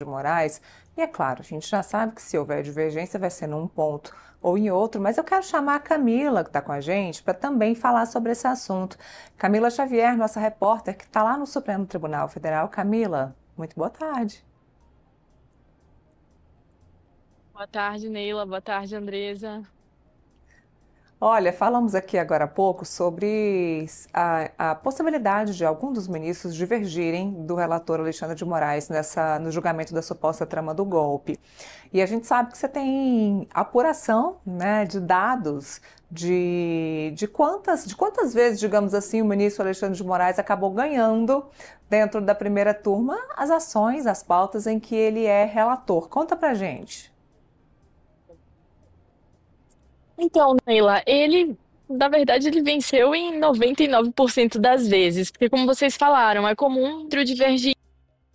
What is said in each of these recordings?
Moraes. E é claro, a gente já sabe que se houver divergência vai ser num ponto ou em outro, mas eu quero chamar a Camila, que está com a gente, para também falar sobre esse assunto. Camila Xavier, nossa repórter, que está lá no Supremo Tribunal Federal. Camila, muito boa tarde. Boa tarde, Neila. Boa tarde, Andresa. Olha, falamos aqui agora há pouco sobre a possibilidade de algum dos ministros divergirem do relator Alexandre de Moraes no julgamento da suposta trama do golpe. E a gente sabe que você tem apuração, né, de dados de quantas vezes, digamos assim, o ministro Alexandre de Moraes acabou ganhando dentro da primeira turma as ações, as pautas em que ele é relator. Conta pra gente. Então, Neila, na verdade, ele venceu em 99% das vezes, porque como vocês falaram, é comum entre o divergir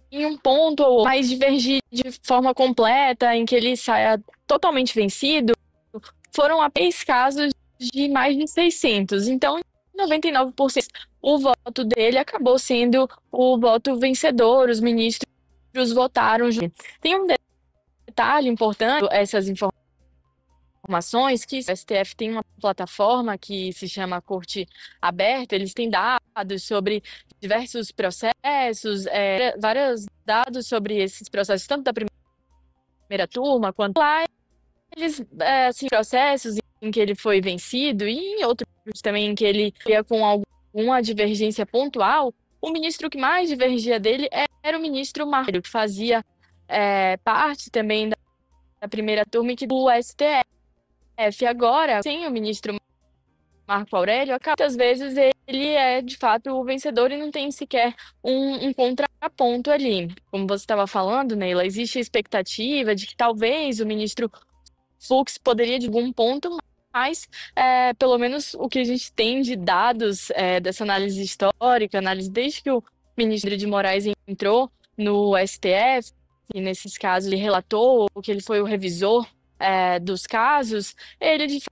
em um ponto ou mais divergir de forma completa, em que ele saia totalmente vencido, foram apenas casos de mais de 600. Então, em 99%, o voto dele acabou sendo o voto vencedor, os ministros votaram. Tem um detalhe importante, essas informações que o STF tem uma plataforma que se chama Corte Aberta, eles têm dados sobre diversos processos, vários dados sobre esses processos, tanto da primeira turma quanto lá, eles, assim, processos em que ele foi vencido e em outros também em que ele ia com alguma divergência pontual, o ministro que mais divergia dele era o ministro Marco, que fazia parte também da primeira turma e que do STF. Agora, sem o ministro Marco Aurélio, muitas vezes ele é de fato o vencedor e não tem sequer um contraponto ali. Como você estava falando, Neila, existe a expectativa de que talvez o ministro Fux poderia de algum ponto, mas pelo menos o que a gente tem de dados dessa análise histórica, análise desde que o ministro de Moraes entrou no STF, e nesses casos ele relatou, que ele foi o revisor dos casos, ele de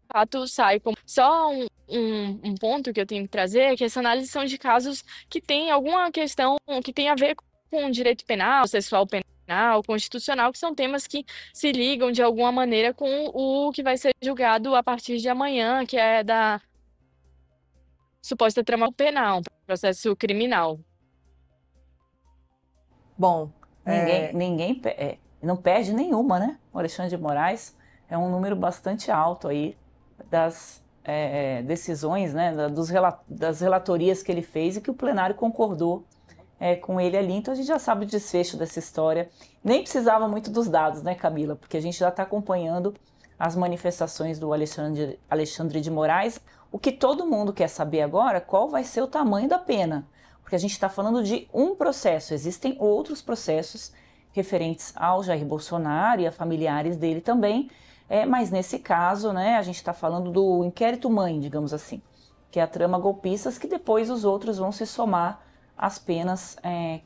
fato sai como. Só um ponto que eu tenho que trazer é que essa análise são de casos que tem alguma questão que tem a ver com direito penal, processual penal, constitucional, que são temas que se ligam de alguma maneira com o que vai ser julgado a partir de amanhã, que é da suposta trama penal, processo criminal. Bom, Não perde nenhuma, né? O Alexandre de Moraes é um número bastante alto aí das decisões, né? Das relatorias que ele fez e que o plenário concordou com ele ali. Então a gente já sabe o desfecho dessa história. Nem precisava muito dos dados, né, Camila? Porque a gente já está acompanhando as manifestações do Alexandre de Moraes. O que todo mundo quer saber agora, qual vai ser o tamanho da pena? Porque a gente está falando de um processo, existem outros processos referentes ao Jair Bolsonaro e a familiares dele também, mas nesse caso, né, a gente está falando do inquérito-mãe, digamos assim, que é a trama golpistas, que depois os outros vão se somar às penas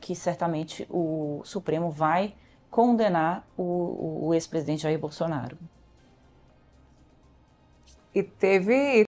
que certamente o Supremo vai condenar o ex-presidente Jair Bolsonaro. e teve